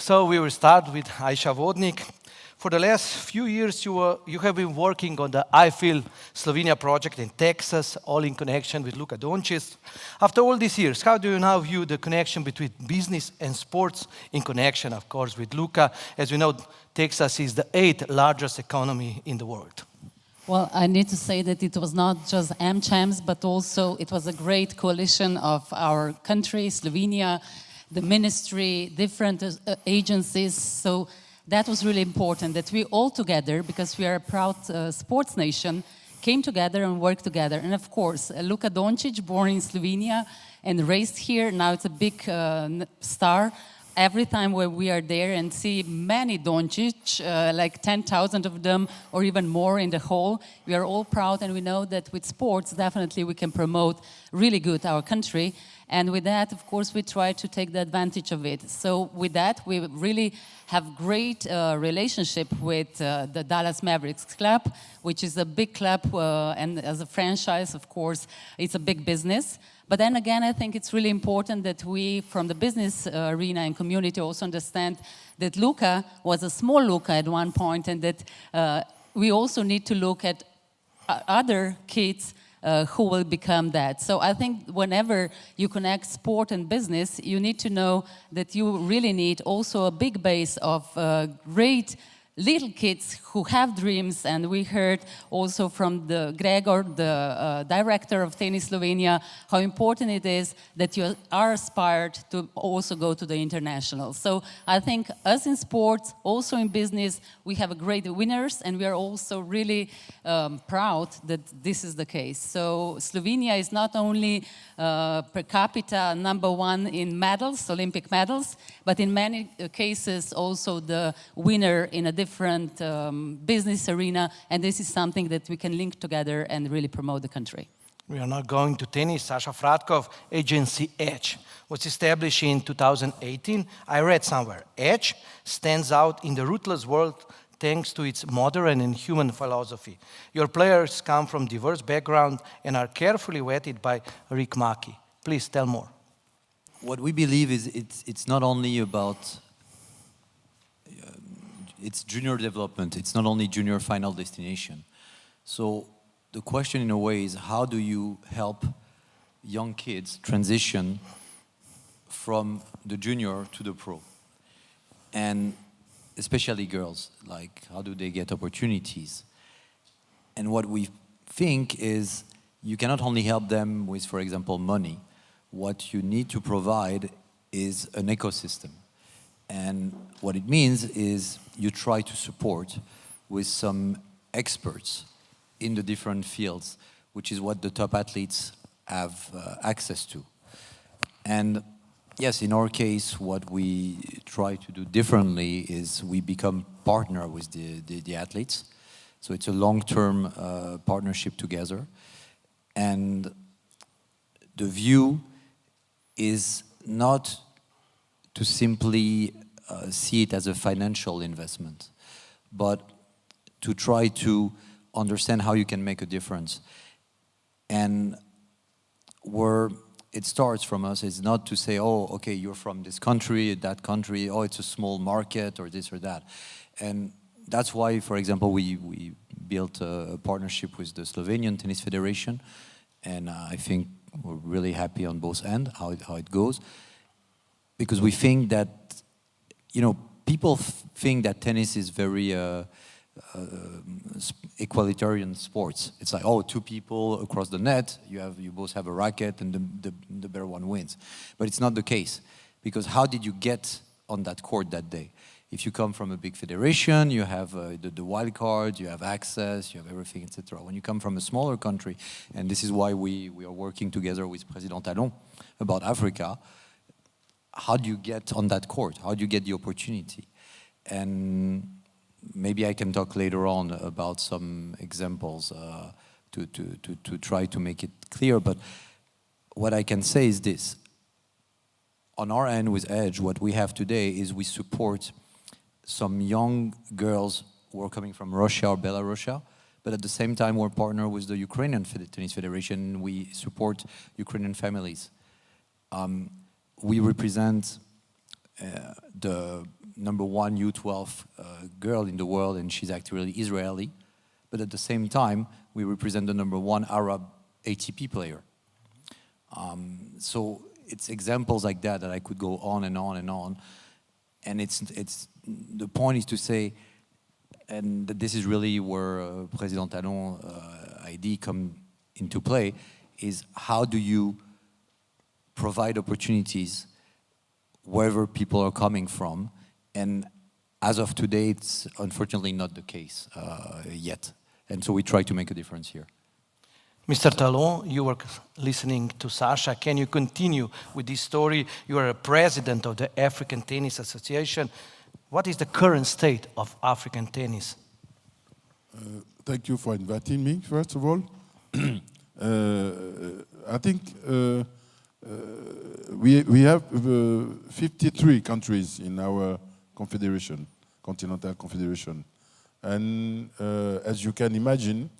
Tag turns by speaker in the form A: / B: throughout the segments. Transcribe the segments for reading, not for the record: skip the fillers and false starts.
A: So we will start with Ajša Vodnik. For the last few years, you have been working on the I Feel Slovenia project in Texas, all in connection with Luka Doncic. After all these years, how do you now view the connection between business and sports in connection, of course, with Luka? As we know, Texas is the 8th largest economy in the world.
B: Well, I need to say that it was not just AmChams, but also it was a great coalition of our country, Slovenia, the ministry, different agencies. So that was really important, that we all together, because we are a proud sports nation, came together and worked together. And of course, Luka Doncic, born in Slovenia and raised here, now it's a big star. Every time when we are there and see many Doncic, like 10,000 of them or even more in the hall, we are all proud, and we know that with sports definitely we can promote really good our country. And with that, of course, we try to take the advantage of it. So with that, we really have great relationship with the Dallas Mavericks club, which is a big club, and as a franchise, of course, it's a big business. But then again, I think it's really important that we, from the business arena and community, also understand that Luka was a small Luka at one point, and that we also need to look at other kids who will become that. So I think whenever you connect sport and business, you need to know that you really need also a big base of great little kids who have dreams. And we heard also from the Gregor, the director of Tennis Slovenia, how important it is that you are aspired to also go to the international. So I think us in sports, also in business, we have a great winners, and we are also really proud that this is the case. So Slovenia is not only per capita #1 in medals, Olympic medals, but in many cases also the winner in a different business arena, and this is something that we can link together and really promote the country.
A: We are now going to tennis. Daniel-Sacha Fradkoff, agency Edge, was established in 2018. I read somewhere, Edge stands out in the ruthless world thanks to its modern and human philosophy. Your players come from diverse backgrounds and are carefully vetted by Rick Maki. Please tell more.
C: What we believe is it's not only about it's junior development, it's not only junior final destination. So the question in a way is, how do you help young kids transition from the junior to the pro? And especially girls, like how do they get opportunities? And what we think is you cannot only help them with, for example, money. What you need to provide is an ecosystem. And what it means is you try to support with some experts in the different fields, which is what the top athletes have access to. And yes, in our case, what we try to do differently is we become partner with the athletes. So it's a long-term partnership together. And the view is not to simply see it as a financial investment, but to try to understand how you can make a difference. And where it starts from us is not to say, oh, okay, you're from this country, that country, oh, it's a small market, or this or that. And that's why, for example, we built a partnership with the Slovenian Tennis Federation, and I think we're really happy on both ends, how it goes. Because we think that, you know, people think that tennis is very equalitarian sports. It's like, oh, two people across the net, you both have a racket, and the better one wins. But it's not the case, because how did you get on that court that day? If you come from a big federation, you have the wild card, you have access, you have everything, etc. When you come from a smaller country, and this is why we are working together with President Talon about Africa, how do you get on that court? How do you get the opportunity? And maybe I can talk later on about some examples to try to make it clear. But what I can say is this. On our end with Edge, what we have today is we support some young girls who are coming from Russia or Belarus, but at the same time we're partner with the Ukrainian Tennis Federation. We support Ukrainian families. We represent the #1 U12 girl in the world, and she's actually Israeli. But at the same time, we represent the #1 Arab ATP player. So it's examples like that that I could go on and on and on. And it's the point is to say, and this is really where President Talon ID come into play, is how do you provide opportunities wherever people are coming from, and as of today, it's unfortunately not the case yet. And so we try to make a difference here.
A: Mr. Talon, you were listening to Sacha. Can you continue with this story? You are a president of the African Tennis Association. What is the current state of African tennis?
D: Thank you for inviting me, first of all. I think we have 53 countries in our confederation, Continental Confederation. And as you can imagine,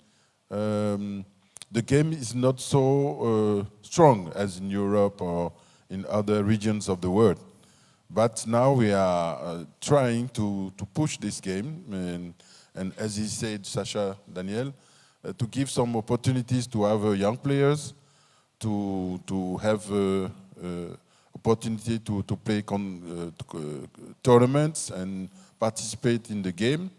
D: the game is not so strong as in Europe or in other regions of the world. But now we are trying to push this game, and as he said, Sacha, Daniel, to give some opportunities to our young players, to have opportunity to play tournaments and participate in the game.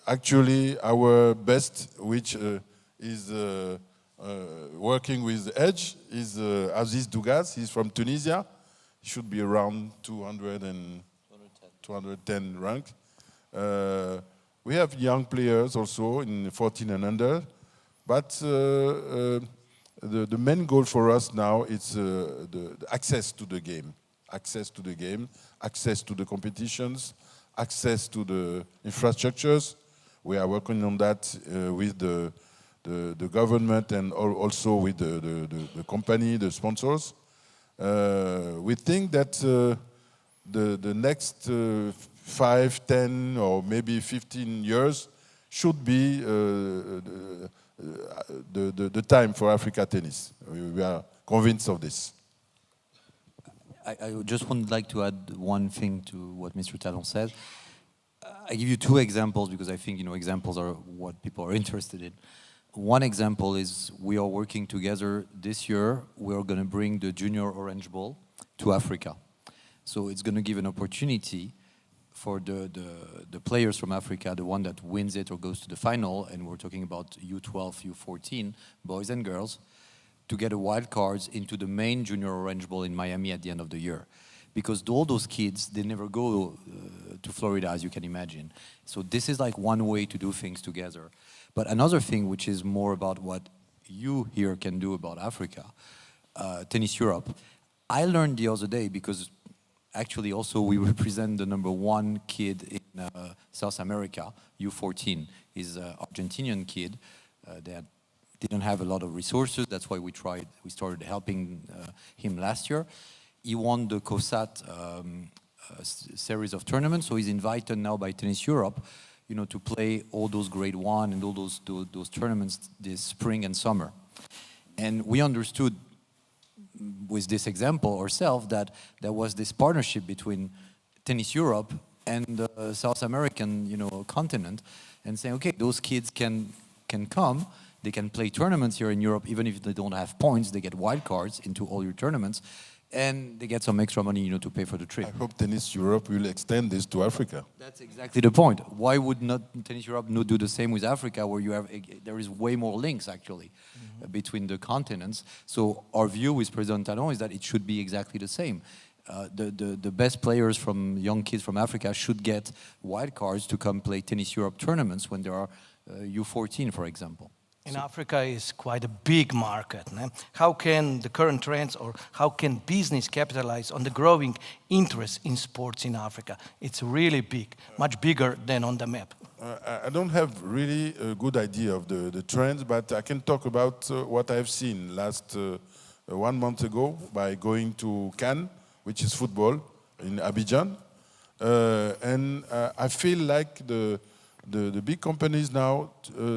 D: Actually, our best, which is working with Edge, is Aziz Dougas. He's from Tunisia. He should be around 210 rank. We have young players also in 14 and under, but the main goal for us now is the access to the game, access to the competitions, access to the infrastructures. We are working on that with the government and also with the company, the sponsors. We think that the next 5, 10, or maybe 15 years should be the time for Africa tennis. We are convinced of this.
C: I just would like to add one thing to what Mr. Talon said. I give you two examples because I think examples are what people are interested in. One example is we are working together this year. We are going to bring the Junior Orange Bowl to Africa. So it's going to give an opportunity for the players from Africa, the one that wins it or goes to the final, and we're talking about U12, U14, boys and girls, to get a wild cards into the main Junior Orange Bowl in Miami at the end of the year. Because all those kids, they never go to Florida, as you can imagine. So this is like one way to do things together. But another thing, which is more about what you here can do about Africa, Tennis Europe. I learned the other day, because actually also we represent the #1 kid in South America, U14. He's an Argentinian kid that didn't have a lot of resources. That's why we started helping him last year. He won the COSAT series of tournaments, so he's invited now by Tennis Europe, to play all those grade 1 and all those tournaments this spring and summer. And we understood with this example ourselves that there was this partnership between Tennis Europe and the South American, continent, and saying, okay, those kids can come. They can play tournaments here in Europe, even if they don't have points. They get wild cards into all your tournaments, and they get some extra money, to pay for the trip.
D: I hope Tennis Europe will extend this to Africa.
C: That's exactly the point. Why would not Tennis Europe not do the same with Africa, where there is way more links actually between the continents? So our view with President Talon is that it should be exactly the same. The best players from young kids from Africa should get wild cards to come play Tennis Europe tournaments when there are U14, for example.
A: In Africa is quite a big market. No? How can the current trends, or how can business capitalize on the growing interest in sports in Africa? It's really big, much bigger than on the map.
D: I don't have really a good idea of the trends, but I can talk about what I've seen last 1 month ago by going to Cannes, which is football, in Abidjan. And I feel like the big companies now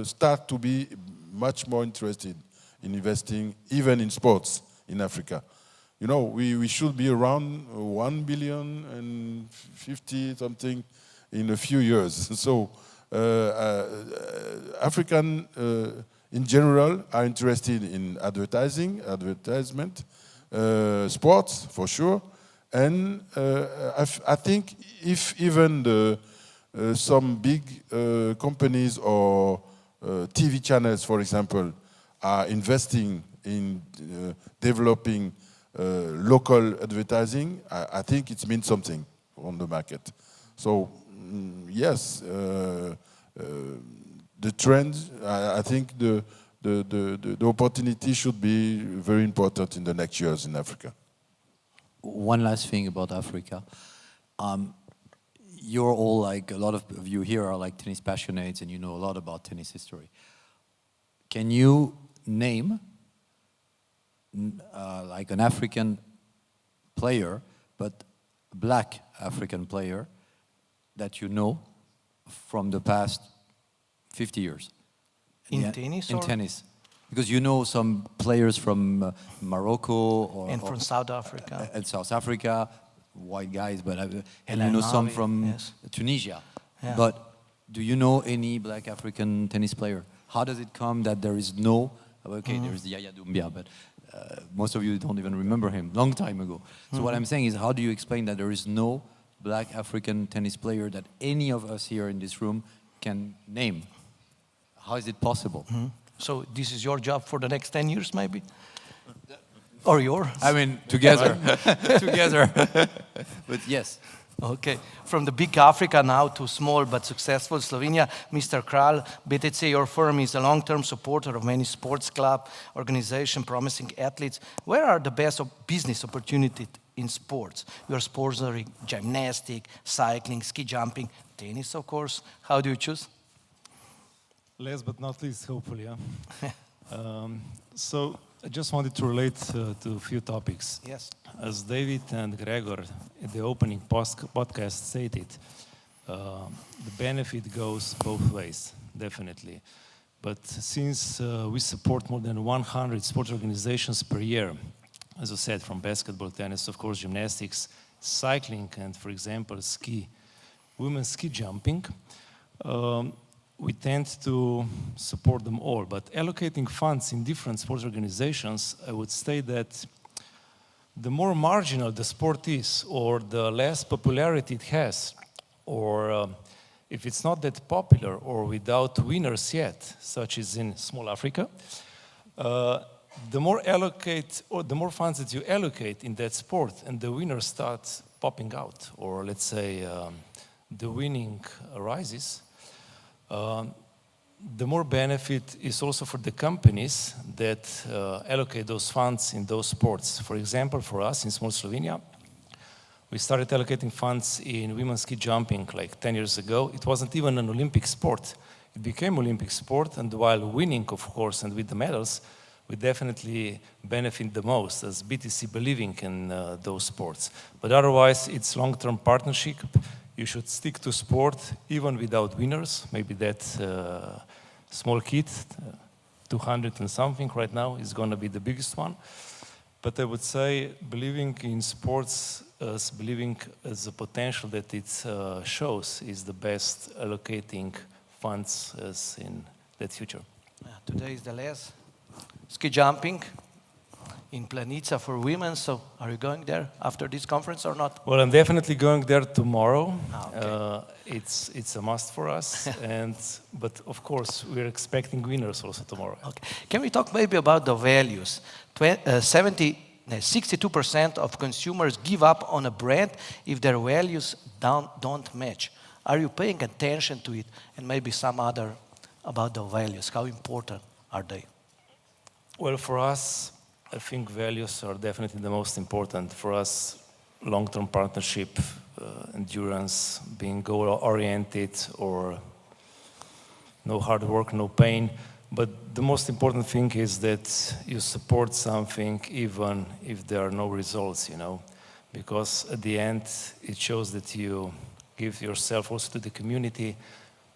D: start to be much more interested in investing, even in sports, in Africa. You know, we should be around 1 billion and 50 something in a few years. So African in general are interested in advertisement, sports for sure, and I think if even some big companies or TV channels, for example, are investing in developing local advertising, I think it means something on the market. So yes, the trend, I think the opportunity should be very important in the next years in Africa.
C: One last thing about Africa. You're all like, a lot of you here are like tennis passionates and you know a lot about tennis history. Can you name like an African player, but a black African player that you know from the past 50 years?
A: In tennis?
C: In tennis. Because you know some players from Morocco
A: And from South Africa.
C: And South Africa, white guys, but and
A: El
C: you know some
A: Anawi,
C: from
A: yes.
C: Tunisia.
A: Yeah.
C: But do you know any black African tennis player? How does it come that there is no, okay, there's Yaya Doumbia, but most of you don't even remember him, long time ago. So what I'm saying is, how do you explain that there is no black African tennis player that any of us here in this room can name? How is it possible?
A: So this is your job for the next 10 years, maybe? Or yours?
C: I mean, together, together. But yes.
A: Okay, from the big Africa now to small but successful Slovenia, Mr. Kralj, BTC, your firm is a long-term supporter of many sports club, organization, promising athletes. Where are the best business opportunities in sports? You are sponsoring gymnastics, cycling, ski jumping, tennis, of course. How do you choose?
E: Last but not least, hopefully. Yeah. So I just wanted to relate to a few topics.
A: Yes.
E: As David and Gregor in the opening podcast stated, the benefit goes both ways, definitely. But since we support more than 100 sports organizations per year, as I said, from basketball, tennis, of course, gymnastics, cycling, and for example, women's ski jumping, we tend to support them all. But allocating funds in different sports organizations, I would say that the more marginal the sport is, or the less popularity it has, or if it's not that popular or without winners yet, such as in small Africa, the more funds that you allocate in that sport and the winners start popping out, or let's say the winning rises, the more benefit is also for the companies that allocate those funds in those sports. For example, for us in small Slovenia, we started allocating funds in women's ski jumping like 10 years ago. It wasn't even an Olympic sport. It became Olympic sport, and while winning, of course, and with the medals, we definitely benefit the most as BTC believing in those sports. But otherwise, it's long-term partnership. You should stick to sport even without winners. Maybe that small kid, 200 and something right now, is going to be the biggest one. But I would say believing in sports, believing as the potential that it shows is the best allocating funds as in that future.
A: Today is the last ski jumping in Planica for women, so are you going there after this conference or not?
E: Well, I'm definitely going there tomorrow.
A: Okay.
E: It's a must for us, but of course we're expecting winners also tomorrow.
A: Okay. Can we talk maybe about the values? 62% of consumers give up on a brand if their values don't match. Are you paying attention to it? And maybe some other about the values. How important are they?
E: Well, for us, I think values are definitely the most important. For us, long-term partnership, endurance, being goal-oriented, or no hard work, no pain. But the most important thing is that you support something even if there are no results, you know, because at the end, it shows that you give yourself also to the community.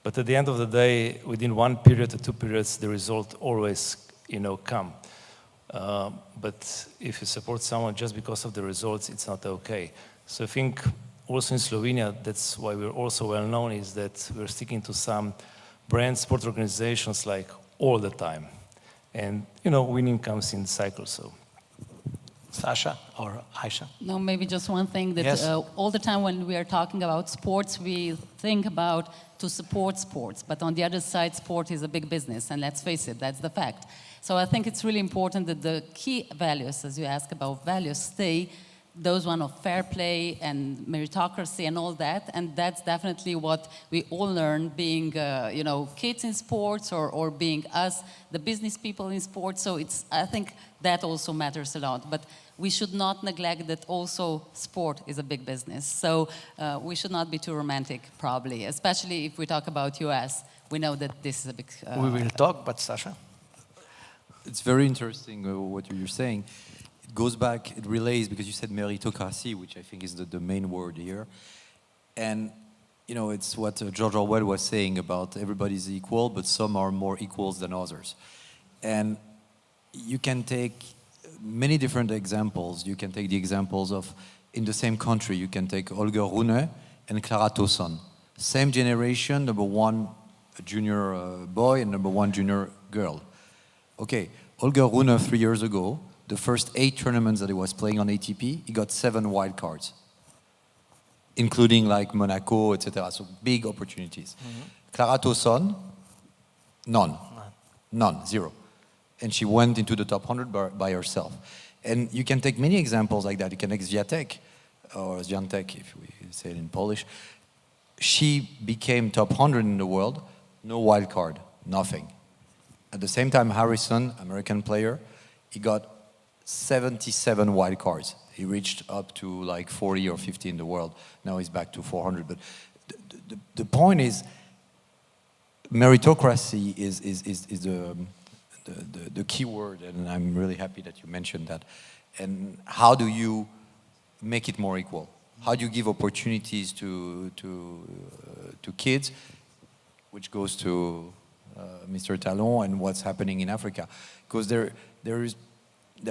E: But at the end of the day, within 1 period or 2 periods, the result always, you know, come. But if you support someone just because of the results, it's not okay. So I think also in Slovenia, that's why we're also well known, is that we're sticking to some brand sport organizations like all the time. And, you know, winning comes in cycles, so.
A: Saša or Ajša?
B: No, maybe just one thing that
A: Yes.
B: all the time when we are talking about sports, we think about to support sports. But on the other side, sport is a big business, and let's face it, that's the fact. So I think it's really important that the key values, as you ask about values, stay those one of fair play and meritocracy and all that, and that's definitely what we all learn being, you know, kids in sports or being us, the business people in sports. So it's, I think that also matters a lot. But we should not neglect that also sport is a big business. So we should not be too romantic, probably, especially if we talk about US. We know that this is a big...
A: We will talk, but Saša?
C: It's very interesting what you're saying. It goes back, it relays, because you said meritocracy, which I think is the main word here. And, you know, it's what George Orwell was saying about everybody's equal, but some are more equals than others. And you can take many different examples. You can take the examples of, in the same country, you can take Holger Rune and Klara Toson. Same generation, number one junior boy and number one junior girl. Okay, Holger Rune 3 years ago, the first 8 tournaments that he was playing on ATP, he got 7 wild cards, including like Monaco, etc. So big opportunities. Klara Toson, none, 0. And she went into the top 100 by herself. And you can take many examples like that. You can take Swiatek, or Swiatek, if we say it in Polish. She became top 100 in the world, no wild card, nothing. At the same time, Harrison, American player, he got 77 wild cards. He reached up to like 40 or 50 in the world. Now he's back to 400. But the point is, meritocracy is the key word, and I'm really happy that you mentioned that. And how do you make it more equal? How do you give opportunities to kids, which goes to Mr. Talon and what's happening in Africa? Because there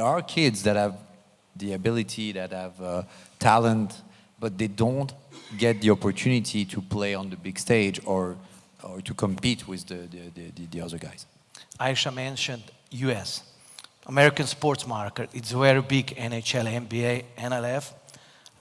C: are kids that have the ability, that have talent, but they don't get the opportunity to play on the big stage or to compete with the other guys.
A: Ajša mentioned US. American sports market, it's very big, NHL, NBA, NLF,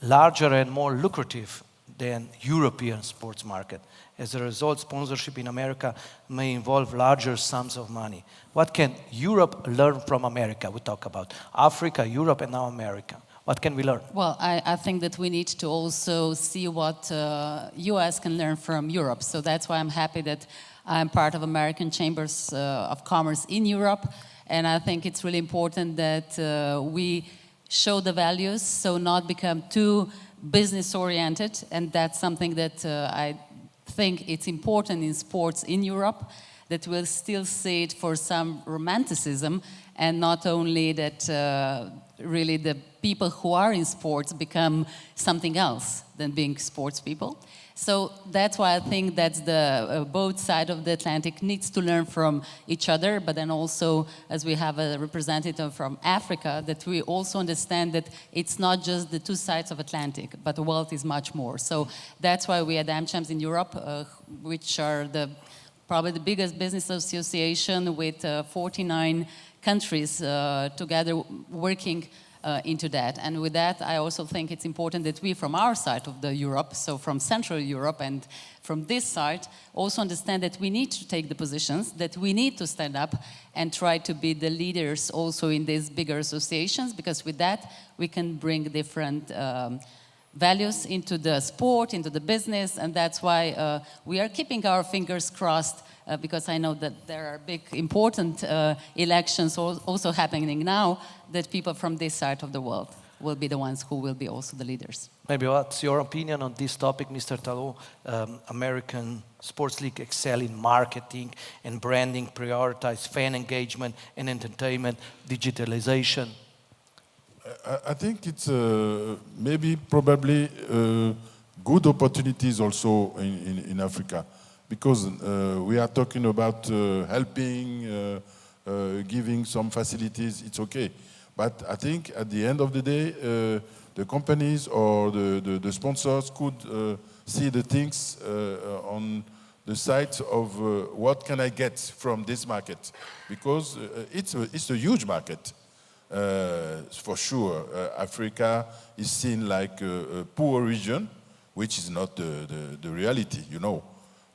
A: larger and more lucrative than European sports market. As a result, sponsorship in America may involve larger sums of money. What can Europe learn from America? We talk about Africa, Europe, and now America. What can we learn?
B: Well, I think that we need to also see what US can learn from Europe. So that's why I'm happy that I'm part of American Chambers of Commerce in Europe. And I think it's really important that we show the values, so not become too business-oriented. And that's something that I think it's important in sports in Europe, that we'll still see it for some romanticism, and not only that really the people who are in sports become something else than being sports people. So that's why I think that's the both sides of the Atlantic needs to learn from each other, but then also, as we have a representative from Africa, that we also understand that it's not just the two sides of Atlantic, but the world is much more. So that's why we at AmChams in Europe, which are probably the biggest business association with 49 countries together working into that. And with that, I also think it's important that we, from our side of the Europe, so from Central Europe and from this side, also understand that we need to take the positions, that we need to stand up and try to be the leaders also in these bigger associations, because with that, we can bring different values into the sport, into the business, and that's why we are keeping our fingers crossed, because I know that there are big, important elections also happening now, that people from this side of the world will be the ones who will be also the leaders.
A: Maybe what's your opinion on this topic, Mr. Talon? American Sports League excel in marketing and branding, prioritize fan engagement and entertainment, digitalization.
D: I think it's probably good opportunities also in Africa, because we are talking about helping giving some facilities, it's okay. But I think at the end of the day, the companies or the sponsors could see the things on the side of what can I get from this market, because it's a huge market. For sure, Africa is seen like a poor region, which is not the reality, you know.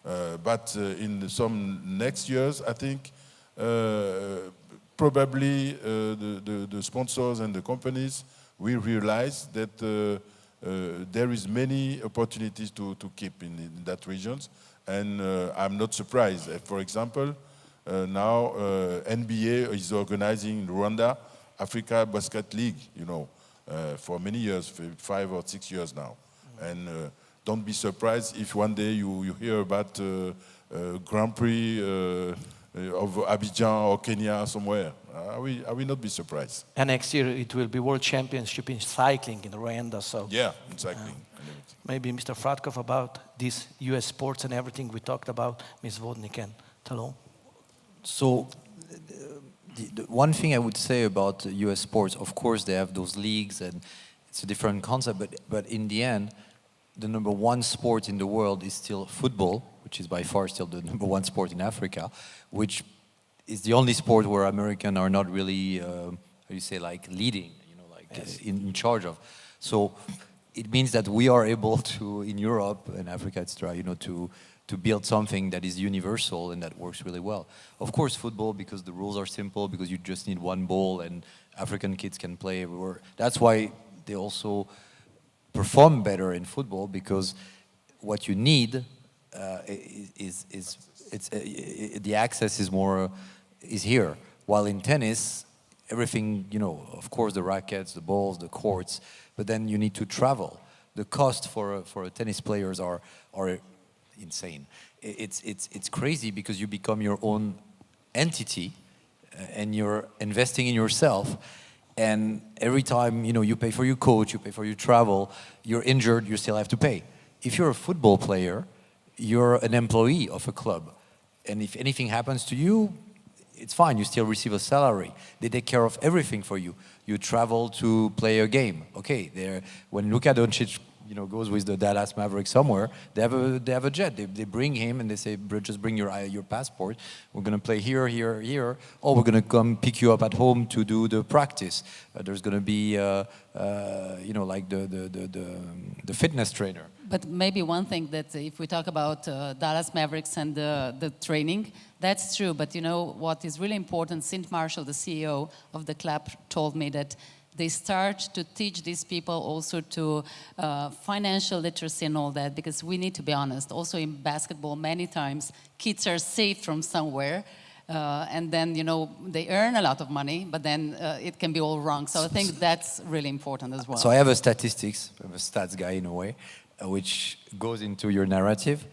D: But in some next years, I think probably the sponsors and the companies will realize that there is many opportunities to keep in that regions. And I'm not surprised. For example, now NBA is organizing in Rwanda Africa Basket League, you know, for many years, 5 or 6 years now. And don't be surprised if one day you hear about Grand Prix of Abidjan or Kenya somewhere. I will not be surprised.
A: And next year it will be World Championship in cycling in Rwanda. So
D: yeah, exactly.
A: Maybe Mr. Fradkoff about these US sports and everything we talked about, Ms. Vodnik and Talon.
C: So the one thing I would say about US sports, of course they have those leagues and it's a different concept, but in the end, the number one sport in the world is still football, which is by far still the number one sport in Africa, which is the only sport where Americans are not really, how do you say, like leading, you know, like yes. in charge of. So it means that we are able to, in Europe and Africa, etc., you know, to build something that is universal and that works really well. Of course, football, because the rules are simple, because you just need one ball and African kids can play everywhere. That's why they also perform better in football, because what you need the access is here. While in tennis, everything, you know, of course the rackets, the balls, the courts, but then you need to travel. The cost for a tennis players are insane. It's crazy because you become your own entity and you're investing in yourself. And every time, you know, you pay for your coach, you pay for your travel, you're injured, you still have to pay. If you're a football player, you're an employee of a club. And if anything happens to you, it's fine, you still receive a salary. They take care of everything for you. You travel to play a game. Okay, when Luka Doncic, you know, goes with the Dallas Mavericks somewhere, they have a jet. They bring him and they say, just bring your passport. We're going to play here, here, here. Or we're going to come pick you up at home to do the practice. There's going to be, you know, like the fitness trainer.
B: But maybe one thing that if we talk about Dallas Mavericks and the training, that's true. But you know what is really important? St. Marshall, the CEO of the club, told me that they start to teach these people also to financial literacy and all that, because we need to be honest. Also in basketball, many times kids are saved from somewhere, and then, you know, they earn a lot of money, but then it can be all wrong. So I think that's really important as well.
C: So I have a statistics, I'm a stats guy in a way, which goes into your narrative.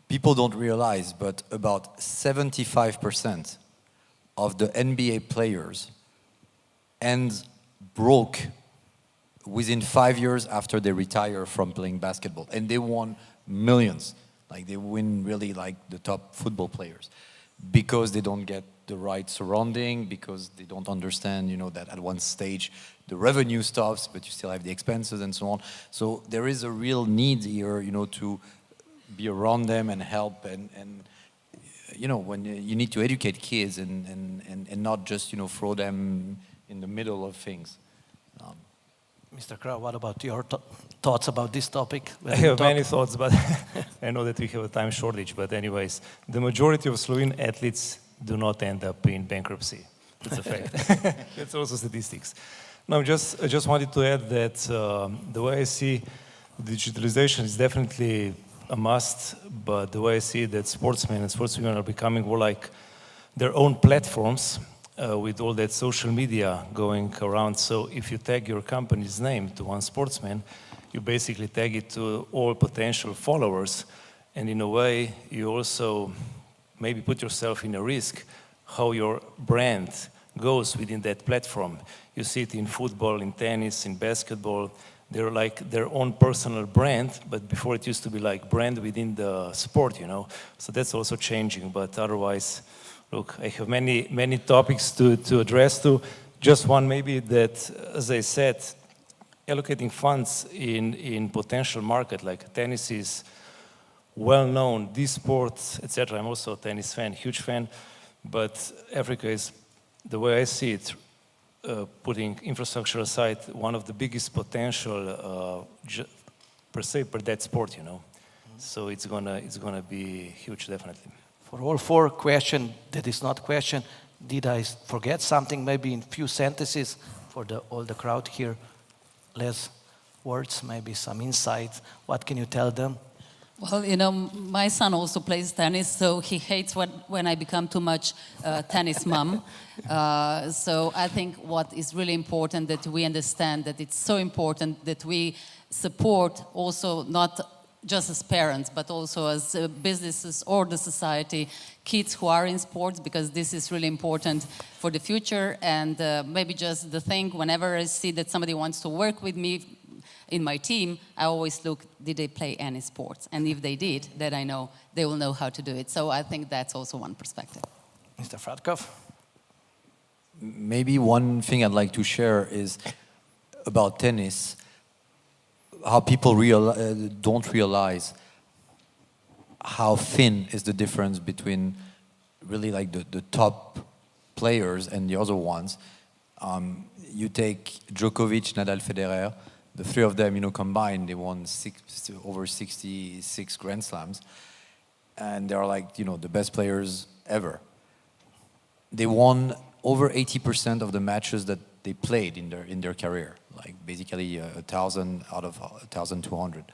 C: People don't realize, but about 75% of the NBA players end broke within 5 years after they retire from playing basketball. And they won millions. Like they win really like the top football players, because they don't get the right surrounding, because they don't understand, you know, that at one stage the revenue stops, but you still have the expenses and so on. So there is a real need here, you know, to be around them and help and you know, when you need to educate kids and not just, you know, throw them in the middle of things.
A: Mr. Kralj, what about your thoughts about this topic?
E: I have many thoughts, but I know that we have a time shortage. But anyways, the majority of Slovene athletes do not end up in bankruptcy. That's a fact. That's also statistics. No, I just wanted to add that the way I see digitalization is definitely a must, but the way I see that sportsmen and sportswomen are becoming more like their own platforms, with all that social media going around. So if you tag your company's name to one sportsman, you basically tag it to all potential followers. And in a way, you also maybe put yourself in a risk how your brand goes within that platform. You see it in football, in tennis, in basketball. They're like their own personal brand, but before it used to be like brand within the sport, you know. So that's also changing, but otherwise, Look, I have many topics to address to. Just one maybe that, as I said, allocating funds in potential market like tennis is well known, these sports, etc. I'm also a tennis fan, huge fan, but Africa is, the way I see it, putting infrastructure aside, one of the biggest potential per se per that sport, you know. So it's gonna be huge, definitely.
A: For all four questions, that is not question, did I forget something? Maybe in few sentences for all the crowd here, less words, maybe some insights. What can you tell them?
B: Well, you know, my son also plays tennis, so he hates when I become too much tennis mom. So I think what is really important that we understand that it's so important that we support also not just as parents, but also as businesses or the society, kids who are in sports, because this is really important for the future. And maybe just the thing, whenever I see that somebody wants to work with me in my team, I always look, did they play any sports? And if they did, then I know they will know how to do it. So I think that's also one perspective.
A: Mr. Fradkoff?
C: Maybe one thing I'd like to share is about tennis, how people don't realize how thin is the difference between really like the top players and the other ones. You take Djokovic, Nadal, Federer, the three of them, you know, combined, they won over 66 Grand Slams. And they're like, you know, the best players ever. They won over 80% of the matches that they played in their career, like basically 1,000 out of 1,200.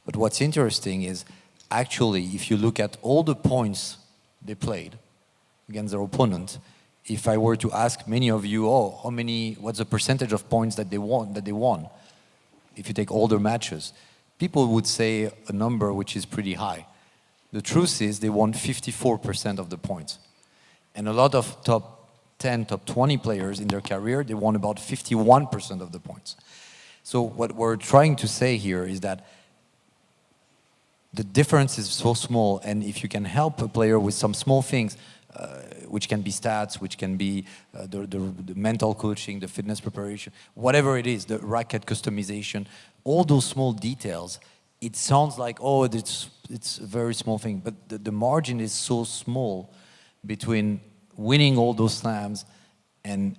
C: But what's interesting is actually, if you look at all the points they played against their opponent, if I were to ask many of you, what's the percentage of points that they won, if you take all their matches, people would say a number which is pretty high. The truth is they won 54% of the points. And a lot of top 10, top 20 players in their career, they won about 51% of the points. So what we're trying to say here is that the difference is so small, and if you can help a player with some small things, which can be stats, which can be the mental coaching, the fitness preparation, whatever it is, the racket customization, all those small details, it sounds like, oh, it's a very small thing, but the margin is so small between winning all those slams and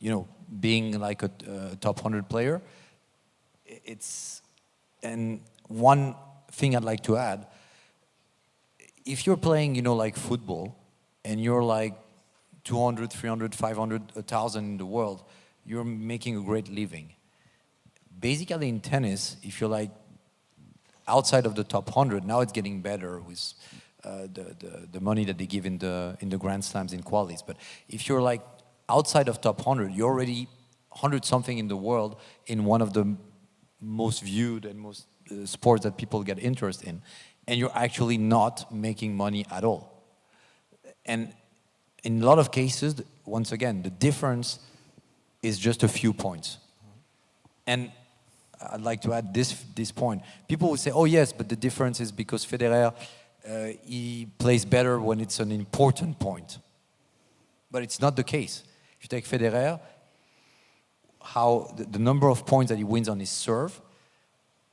C: you know, being like a top 100 player. And one thing I'd like to add, if you're playing, you know, like football, and you're like 200, 300, 500, 1,000 in the world, you're making a great living. Basically in tennis, if you're like outside of the top 100, now it's getting better with the money that they give in the Grand Slams in qualies. But if you're like outside of top 100, you're already 100 something in the world in one of the most viewed and most sports that people get interest in, and you're actually not making money at all. And in a lot of cases, once again, the difference is just a few points. And I'd like to add this point. People will say, oh yes, but the difference is because Federer, he plays better when it's an important point. But it's not the case. If you take Federer, how the number of points that he wins on his serve,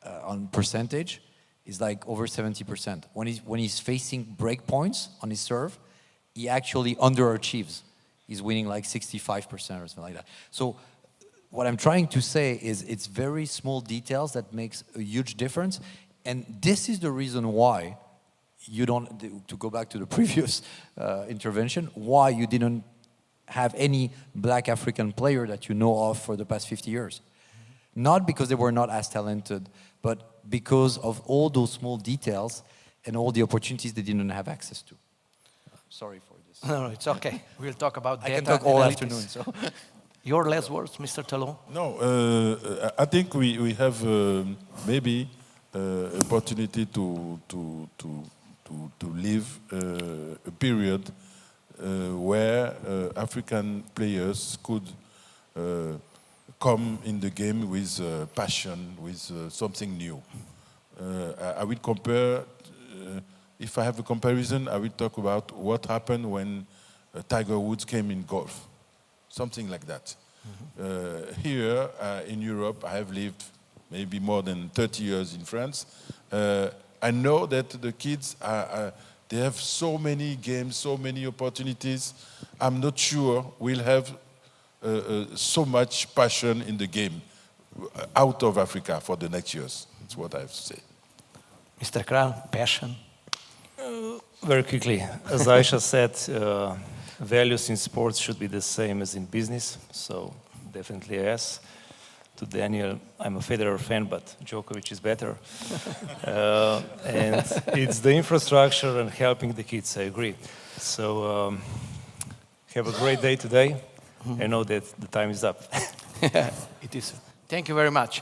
C: on percentage, is like over 70%. When he's facing break points on his serve, he actually underachieves. He's winning like 65% or something like that. So what I'm trying to say is it's very small details that makes a huge difference. And this is the reason why you don't, to go back to the previous intervention, why you didn't have any black African player that you know of for the past 50 years. Not because they were not as talented, but because of all those small details and all the opportunities they didn't have access to. Sorry for this.
A: No, it's okay. We'll talk about data.
C: I can talk all
A: analytics.
C: afternoon. So.
A: Your last words, Mr. Talon?
D: No, I think we have maybe opportunity to live a period where African players could come in the game with passion, with something new. I will compare if I have a comparison, I will talk about what happened when Tiger Woods came in golf. Something like that. Here in Europe, I have lived maybe more than 30 years in France. I know that the kids, they have so many games, so many opportunities. I'm not sure we'll have so much passion in the game out of Africa for the next years. That's what I have to say.
A: Mr. Kralj, passion?
E: Very quickly, as Ajša said, values in sports should be the same as in business, so definitely yes. To Daniel, I'm a Federer fan, but Djokovic is better. And it's the infrastructure and helping the kids, I agree. So have a great day today. I know that the time is up.
A: It is. Thank you very much.